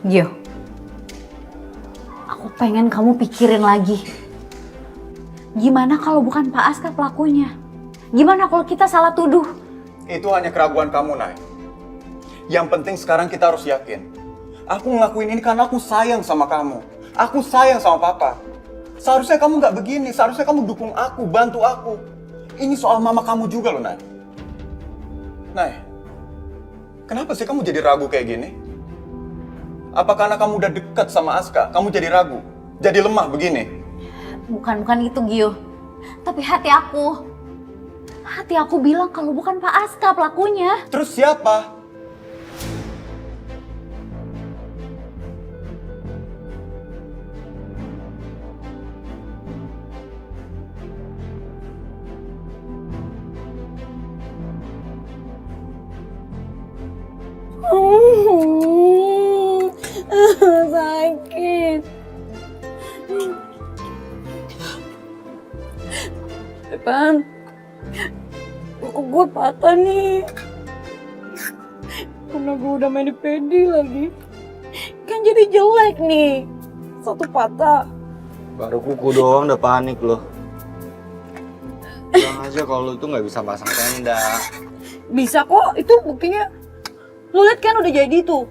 Gio, aku pengen kamu pikirin lagi. Gimana kalau bukan Pak Aska pelakunya? Gimana kalau kita salah tuduh? Itu hanya keraguan kamu, Nay. Yang penting sekarang kita harus yakin. Aku ngelakuin ini karena aku sayang sama kamu. Aku sayang sama Papa. Seharusnya kamu nggak begini. Seharusnya kamu dukung aku, bantu aku. Ini soal mama kamu juga loh, Nay. Nay, kenapa sih kamu jadi ragu kayak gini? Apa karena kamu udah dekat sama Aska, kamu jadi ragu? Jadi lemah begini? Bukan itu Gio. Tapi hati aku bilang kalau bukan Pak Aska pelakunya. Terus siapa? Sakit. Depan, buku gue patah nih. Karena gue udah main di pedi lagi. Kan jadi jelek nih. Satu patah. Baru kuku doang udah panik loh. Bilang aja kalau lu tuh nggak bisa pasang tenda. Bisa kok, itu buktinya. Lu liat kan udah jadi tuh.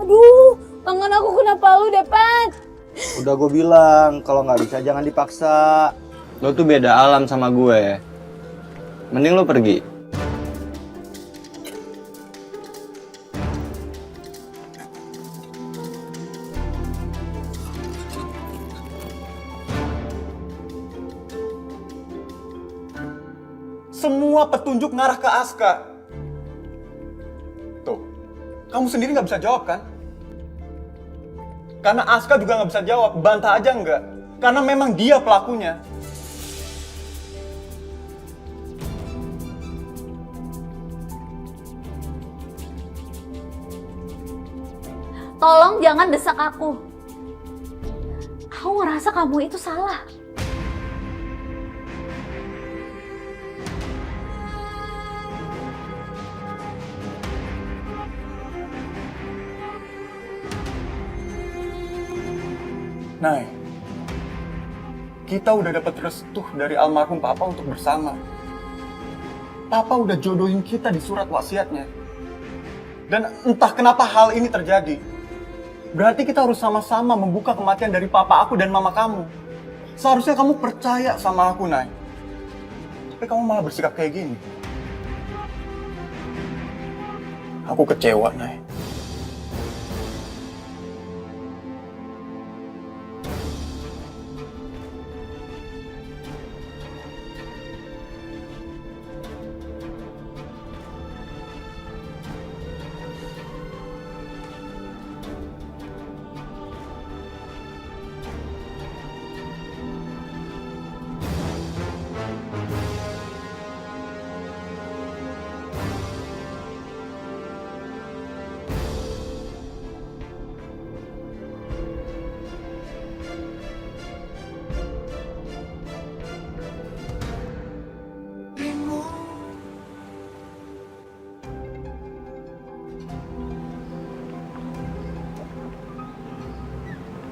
Aduh, tangan aku kena palu, Depan. Udah gue bilang kalau nggak bisa jangan dipaksa. Lo tuh beda alam sama gue. Mending lo pergi. Semua petunjuk ngarah ke Aska. Tuh, kamu sendiri nggak bisa jawab kan? Karena Aska juga nggak bisa jawab, bantah aja nggak? Karena memang dia pelakunya. Tolong jangan desak aku. Aku ngerasa kamu itu salah. Nay, kita udah dapat restu dari almarhum Papa untuk bersama. Papa udah jodohin kita di surat wasiatnya. Dan entah kenapa hal ini terjadi. Berarti kita harus sama-sama membuka kematian dari Papa aku dan Mama kamu. Seharusnya kamu percaya sama aku, Nay. Tapi kamu malah bersikap kayak gini. Aku kecewa, Nay.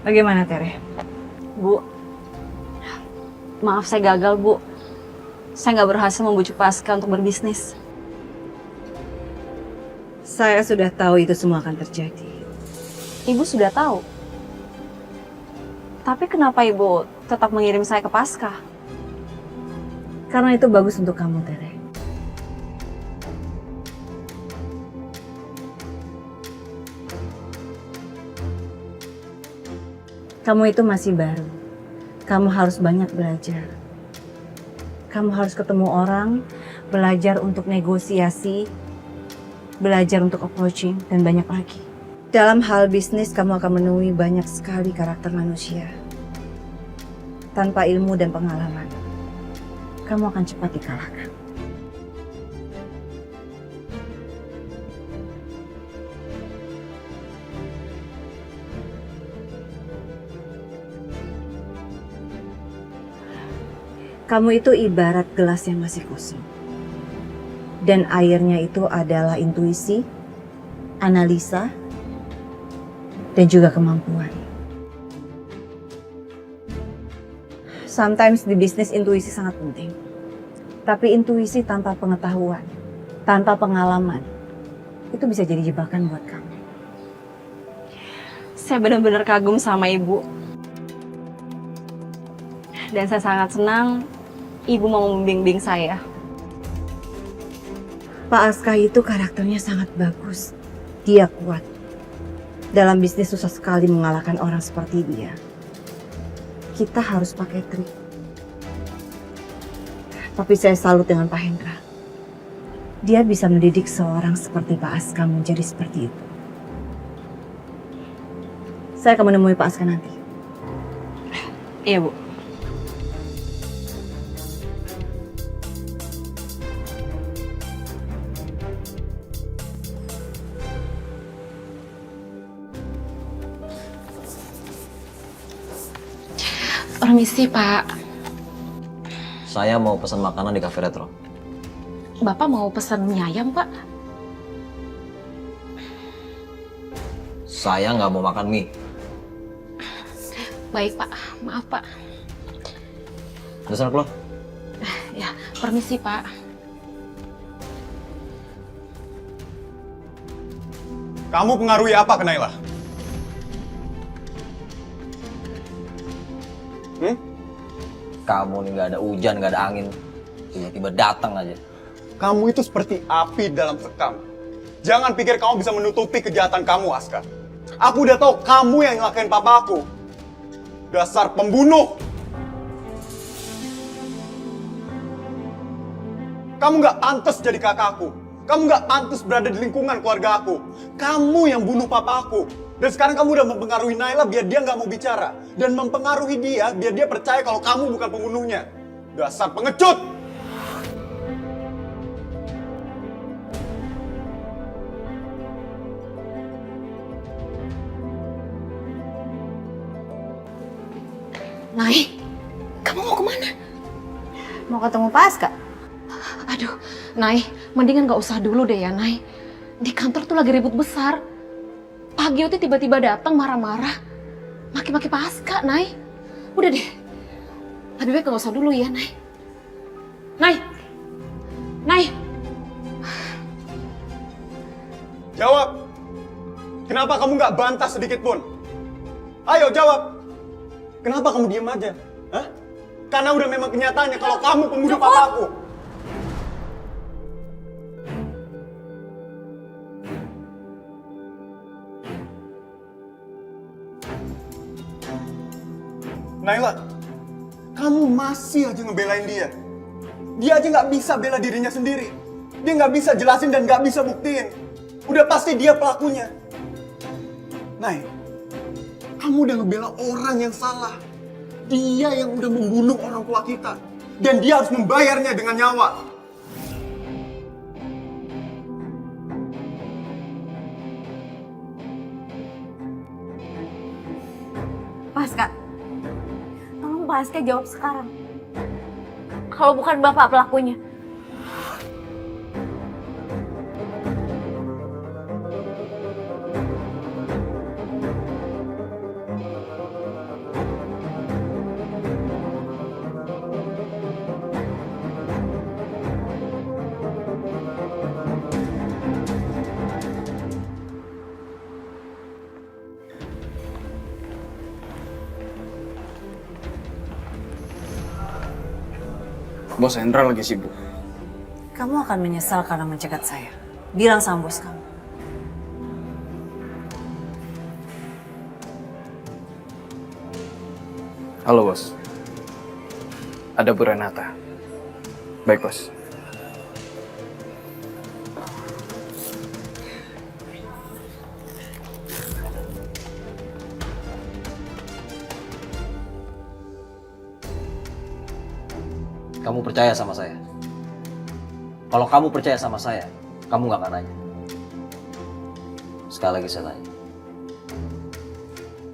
Bagaimana, Tere? Bu, maaf saya gagal, Bu. Saya nggak berhasil membujuk Pak Aska untuk berbisnis. Saya sudah tahu itu semua akan terjadi. Ibu sudah tahu. Tapi kenapa Ibu tetap mengirim saya ke Pak Aska? Karena itu bagus untuk kamu, Tere. Kamu itu masih baru. Kamu harus banyak belajar. Kamu harus ketemu orang, belajar untuk negosiasi, belajar untuk approaching, dan banyak lagi. Dalam hal bisnis, kamu akan menemui banyak sekali karakter manusia. Tanpa ilmu dan pengalaman, kamu akan cepat dikalahkan. Kamu itu ibarat gelas yang masih kosong. Dan airnya itu adalah intuisi, analisa, dan juga kemampuan. Sometimes di bisnis intuisi sangat penting. Tapi intuisi tanpa pengetahuan, tanpa pengalaman, itu bisa jadi jebakan buat kamu. Saya benar-benar kagum sama ibu. Dan saya sangat senang ibu mau membimbing saya. Pak Aska itu karakternya sangat bagus. Dia kuat. Dalam bisnis susah sekali mengalahkan orang seperti dia. Kita harus pakai trik. Tapi saya salut dengan Pak Hendra. Dia bisa mendidik seorang seperti Pak Aska menjadi seperti itu. Saya akan menemui Pak Aska nanti. Iya, Bu. Permisi, Pak. Saya mau pesan makanan di Cafe Retro. Bapak mau pesan mie ayam, Pak? Saya nggak mau makan mie. Baik, Pak. Maaf, Pak. Udah sana keluar. Ya, permisi, Pak. Kamu pengaruhi apa ke Naila? Kamu nih nggak ada hujan, nggak ada angin. Tiba-tiba datang aja. Kamu itu seperti api dalam sekam. Jangan pikir kamu bisa menutupi kejahatan kamu, Aska. Aku udah tahu kamu yang nyelakain papa aku. Dasar pembunuh. Kamu nggak pantas jadi kakakku. Kamu nggak pantas berada di lingkungan keluarga aku. Kamu yang bunuh papa aku. Dan sekarang kamu udah mempengaruhi Naila biar dia nggak mau bicara. Dan mempengaruhi dia biar dia percaya kalau kamu bukan pembunuhnya. Dasar pengecut! Nay, kamu mau kemana? Mau ketemu Pak Aska? Aduh, Nay, mendingan gak usah dulu deh ya, Nay. Di kantor tuh lagi ribut besar. Pak Gio tuh tiba-tiba datang marah-marah. Maki-maki Pak Aska, Nay. Udah deh. Lebih baik gak usah dulu ya, Nay. Nay! Nay! Jawab! Kenapa kamu nggak bantah sedikit pun? Ayo jawab! Kenapa kamu diem aja? Hah? Karena udah memang kenyataannya kalau kamu pembunuh papaku. Naila, kamu masih aja ngebelain dia. Dia aja nggak bisa bela dirinya sendiri. Dia nggak bisa jelasin dan nggak bisa buktiin. Udah pasti dia pelakunya. Nay, kamu udah ngebela orang yang salah. Dia yang udah membunuh orang tua kita. Dan dia harus membayarnya dengan nyawa. Pak Aska, tolong Pak Aska jawab sekarang. Kalau bukan Bapak pelakunya. Bos Hendra lagi sibuk. Kamu akan menyesal karena mencegat saya. Bilang sama bos kamu. Halo bos. Ada Bu Renata. Baik bos. Kamu percaya sama saya? Kalau kamu percaya sama saya, kamu nggak akan nanya. Sekali lagi saya tanya.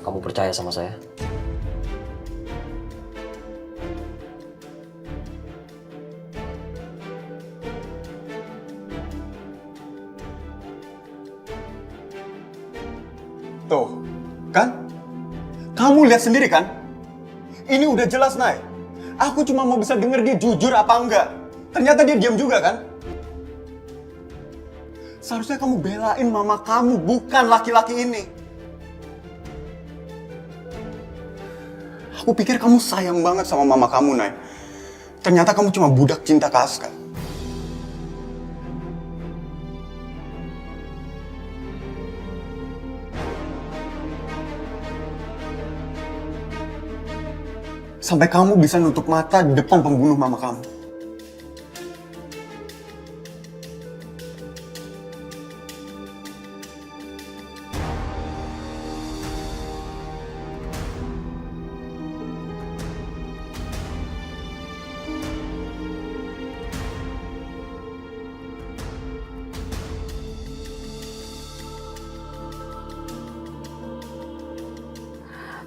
Kamu percaya sama saya? Tuh, kan? Kamu lihat sendiri kan? Ini udah jelas, Nay. Aku cuma mau bisa denger dia jujur apa enggak. Ternyata dia diam juga kan? Seharusnya kamu belain mama kamu, bukan laki-laki ini. Aku pikir kamu sayang banget sama mama kamu, Nay. Ternyata kamu cuma budak cinta ke Aska. Sampai kamu bisa nutup mata di depan pembunuh mama kamu.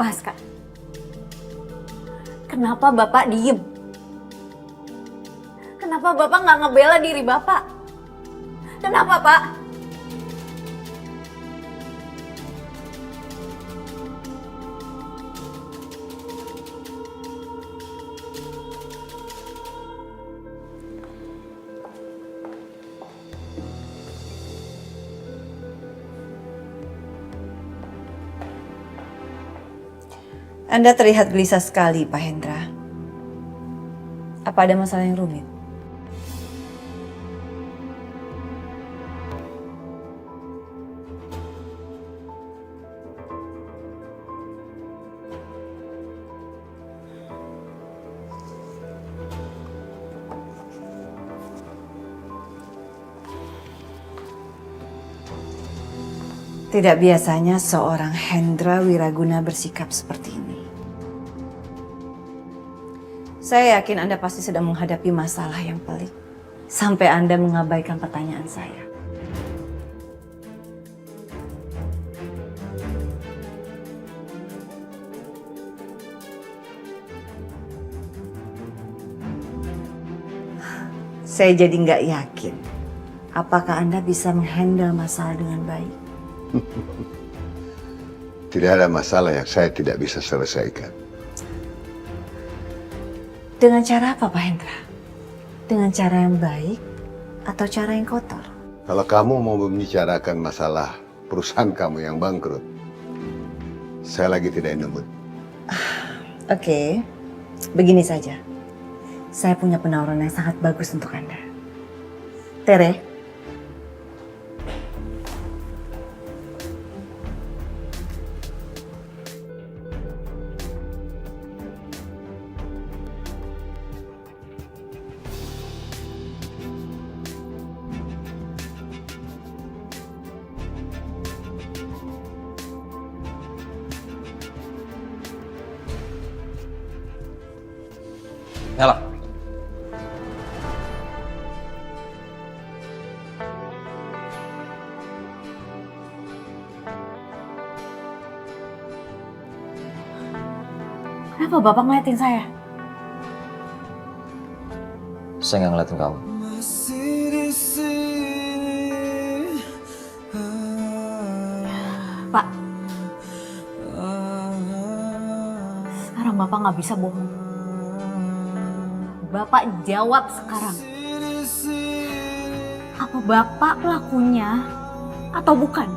Pak Aska, kenapa Bapak diem? Kenapa Bapak nggak ngebela diri Bapak? Kenapa, Pak? Anda terlihat gelisah sekali, Pak Hendra. Apa ada masalah yang rumit? Tidak biasanya seorang Hendra Wiraguna bersikap seperti ini. Saya yakin Anda pasti sedang menghadapi masalah yang pelik. Sampai Anda mengabaikan pertanyaan saya. Saya jadi nggak yakin. Apakah Anda bisa menghandle masalah dengan baik? Tidak ada masalah yang saya tidak bisa selesaikan. Dengan cara apa, Pak Hendra? Dengan cara yang baik atau cara yang kotor? Kalau kamu mau membicarakan masalah perusahaan kamu yang bangkrut, saya lagi tidak in the mood. Oke, begini saja. Saya punya penawaran yang sangat bagus untuk Anda. Tere, Ella. Kenapa Bapak ngeliatin saya? Saya nggak ngeliatin kamu. Pak, sekarang Bapak nggak bisa bohong. Bapak jawab sekarang. Apa Bapak pelakunya atau bukan?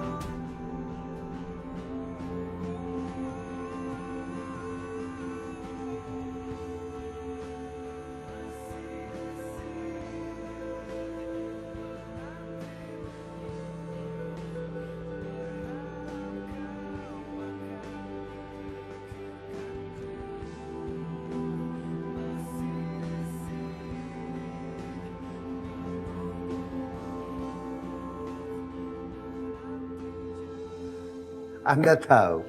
Anda tahu,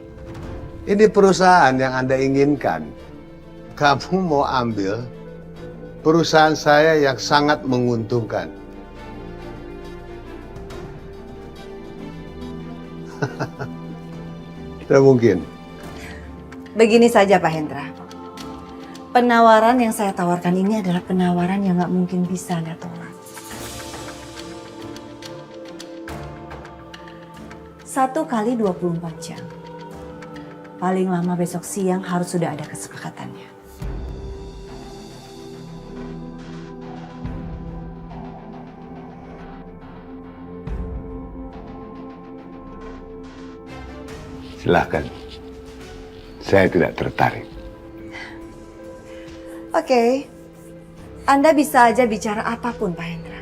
ini perusahaan yang Anda inginkan. Kamu mau ambil perusahaan saya yang sangat menguntungkan. Tidak mungkin. begini saja Pak Hendra. Penawaran yang saya tawarkan ini adalah penawaran yang nggak mungkin bisa Anda tolak. 1 kali 24 jam. Paling lama besok siang harus sudah ada kesepakatannya. Silahkan. Saya tidak tertarik. Oke. Anda bisa aja bicara apapun, Pak Hendra.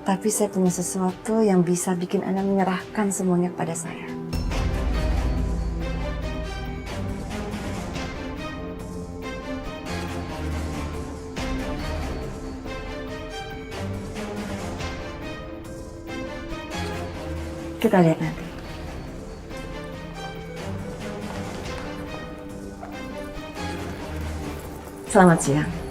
Tapi saya punya sesuatu yang bisa bikin Anda menyerahkan semuanya kepada saya. Kita lihat nanti. Selamat siang.